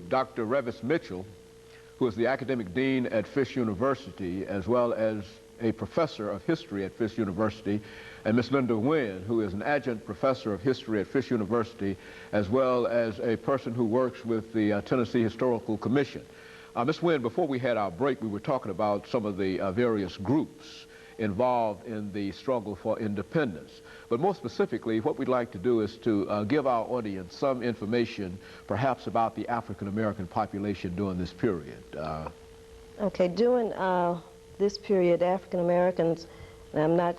Dr. Revis Mitchell, who is the academic dean at Fisk University, as well as a professor of history at Fisk University, and Ms. LWynn, who is an adjunct professor of history at Fisk University, as well as a person who works with the Tennessee Historical Commission. Ms. Wynn, before we had our break, we were talking about some of the various groups involved in the struggle for independence. But more specifically, what we'd like to do is to give our audience some information, perhaps about the African-American population during this period. Okay, during this period, African-Americans, and I'm not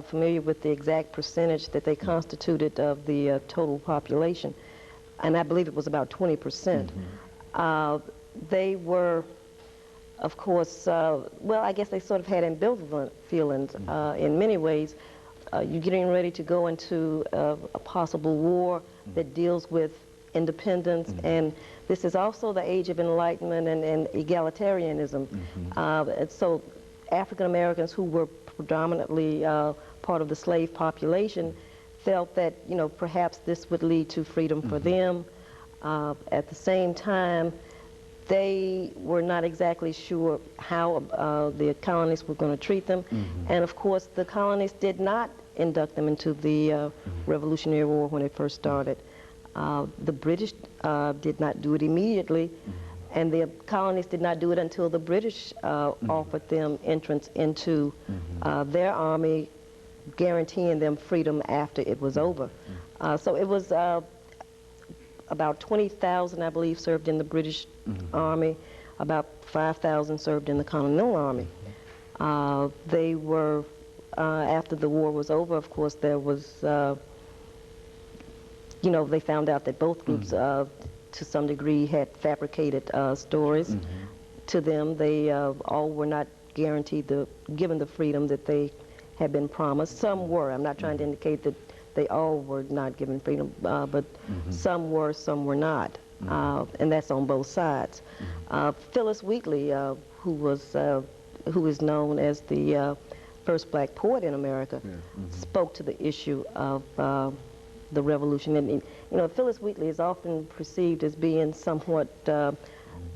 familiar with the exact percentage that they constituted of the total population, and I believe it was about 20%. They were, of course, well, I guess they sort of had ambivalent feelings in many ways. You're getting ready to go into a possible war that deals with independence, and this is also the age of enlightenment and egalitarianism. And so African Americans who were predominantly part of the slave population felt that, you know, perhaps this would lead to freedom for them. At the same time, they were not exactly sure how the colonists were going to treat them. And of course, the colonists did not induct them into the Revolutionary War when it first started. The British did not do it immediately, and the colonists did not do it until the British offered them entrance into their army, guaranteeing them freedom after it was over. So it was about 20,000, I believe, served in the British Army. About 5,000 served in the Continental Army. They were, after the war was over, of course, there was, you know, they found out that both groups, to some degree, had fabricated stories to them. They all were not guaranteed given the freedom that they had been promised. Some were. I'm not trying to indicate that they all were not given freedom, but some were not, and that's on both sides. Phyllis Wheatley, who is known as the first black poet in America, spoke to the issue of the revolution. And, you know, Phyllis Wheatley is often perceived as being somewhat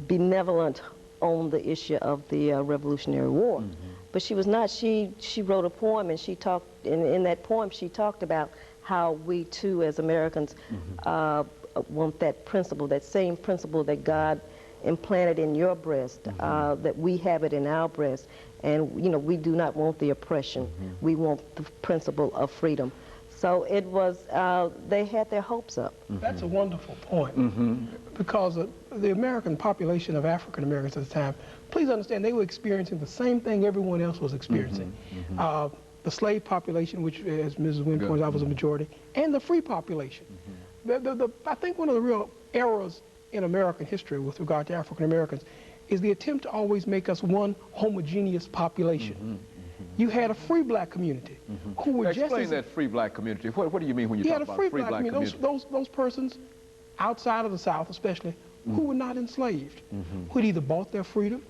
benevolent on the issue of the Revolutionary War. But she was not. She wrote a poem, and she talked, in that poem she talked about how we too as Americans want that principle, that same principle that God implanted in your breast, that we have it in our breast. And, you know, we do not want the oppression. We want the principle of freedom. So it was, they had their hopes up. That's a wonderful point, because the American population of African Americans at the time, please understand, they were experiencing the same thing everyone else was experiencing. The slave population, which, as Mrs. Wynn pointed out, was a majority, and the free population. I think one of the real errors in American history with regard to African Americans is the attempt to always make us one homogeneous population. You had a free black community who were just Explain that free black community. What do you mean when you talk about free black community? Those persons outside of the South especially, who were not enslaved, who had either bought their freedom,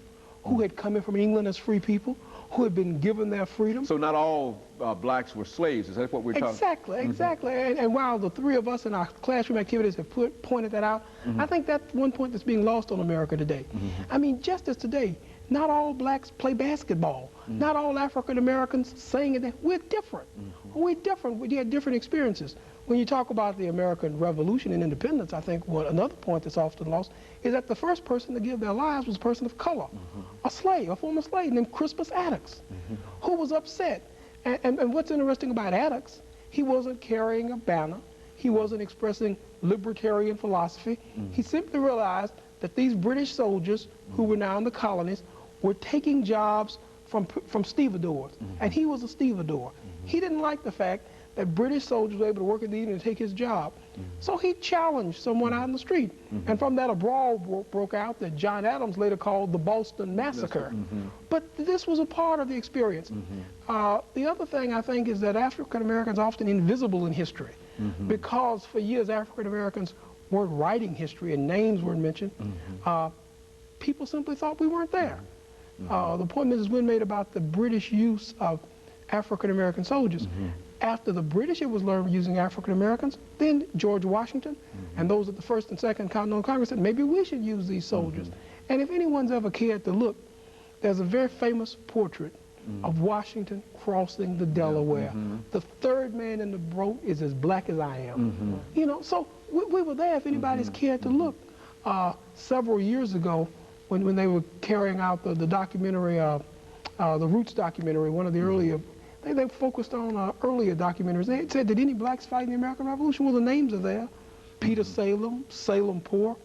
who had come in from England as free people, who had been given their freedom. So not all blacks were slaves, is that what we're talking about? Exactly. And while the three of us in our classroom activities have pointed that out, I think that's one point that's being lost on America today. I mean, just as today, not all blacks play basketball. Not all African Americans sing, and we're different. We're different. We had different experiences. When you talk about the American Revolution and independence, I think another point that's often lost is that the first person to give their lives was a person of color, a slave, a former slave named Crispus Attucks, who was upset. And what's interesting about Attucks, he wasn't carrying a banner. He wasn't expressing libertarian philosophy. He simply realized that these British soldiers, who were now in the colonies, were taking jobs from stevedores, and he was a stevedore. He didn't like the fact that British soldiers were able to work in the evening and take his job. So he challenged someone out in the street. And from that, a brawl broke out that John Adams later called the Boston Massacre. But this was a part of the experience. The other thing, I think, is that African Americans are often invisible in history, because for years African Americans weren't writing history and names weren't mentioned. People simply thought we weren't there. The point Mrs. Wynn made about the British use of African American soldiers, After the British, it was learned using African Americans. Then George Washington and those at the First and Second Continental Congress said, maybe we should use these soldiers. And if anyone's ever cared to look, there's a very famous portrait of Washington crossing the Delaware. The third man in the boat is as black as I am. You know, so we were there if anybody's cared to look. Several years ago, when they were carrying out the documentary, the Roots documentary, one of the earlier, they focused on earlier documentaries. They said, did any blacks fight in the American Revolution? Well, the names are there. Peter Salem, Salem Poor.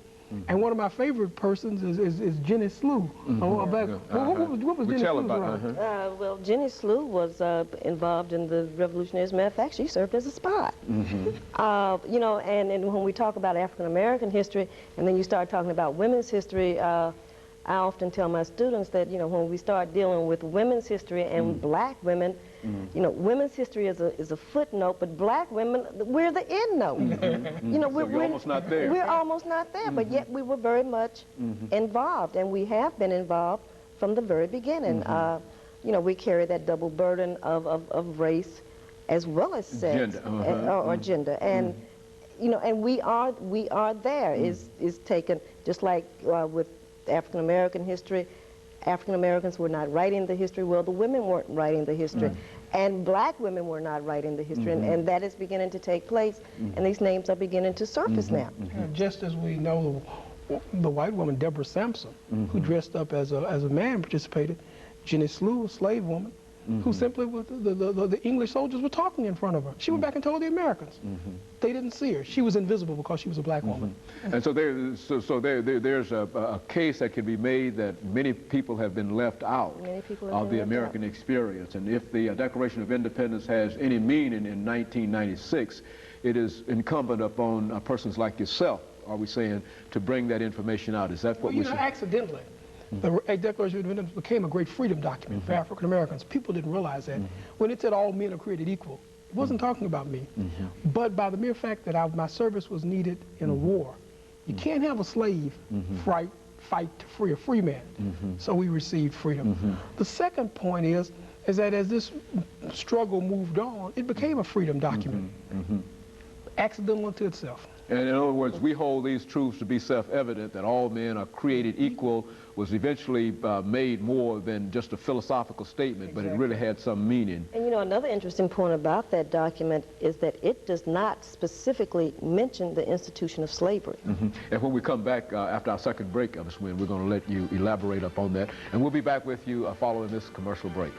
And one of my favorite persons is Jenny Slew. What was Jenny Slew's role? Well, Jenny Slew was involved in the revolutionary. As a matter of fact, she served as a spy. You know, and when we talk about African American history, and then you start talking about women's history, I often tell my students that, you know, when we start dealing with women's history and black women, you know, women's history is a footnote, but black women, we're the end note. You know, so we're almost not there. We're almost not there, but yet we were very much involved, and we have been involved from the very beginning. You know, we carry that double burden of race as well as sex or gender, and you know, and we are there. Is taken just like with African American history. African Americans were not writing the history. Well, the women weren't writing the history, and black women were not writing the history, and that is beginning to take place, and these names are beginning to surface now. Just as we know the white woman Deborah Sampson, who dressed up as a man, participated. Jenny Slew, a slave woman, who simply the English soldiers were talking in front of her. She went back and told the Americans. They didn't see her. She was invisible because she was a black woman. And so there's a case that can be made that many people have been left out of the American experience. And if the Declaration of Independence has any meaning in 1996, it is incumbent upon persons like yourself, are we saying, to bring that information out. Is that what you know, accidentally. The Declaration of Independence became a great freedom document for African Americans. People didn't realize that. When it said all men are created equal, it wasn't talking about me. But by the mere fact that my service was needed in a war, you can't have a slave fight to free a free man. So we received freedom. The second point is that as this struggle moved on, it became a freedom document. Accidental unto itself. And in other words, we hold these truths to be self-evident, that all men are created equal, was eventually made more than just a philosophical statement, but it really had some meaning. And you know, another interesting point about that document is that it does not specifically mention the institution of slavery. And when we come back after our second break, Ms. Wynn, we're going to let you elaborate upon that. And we'll be back with you following this commercial break.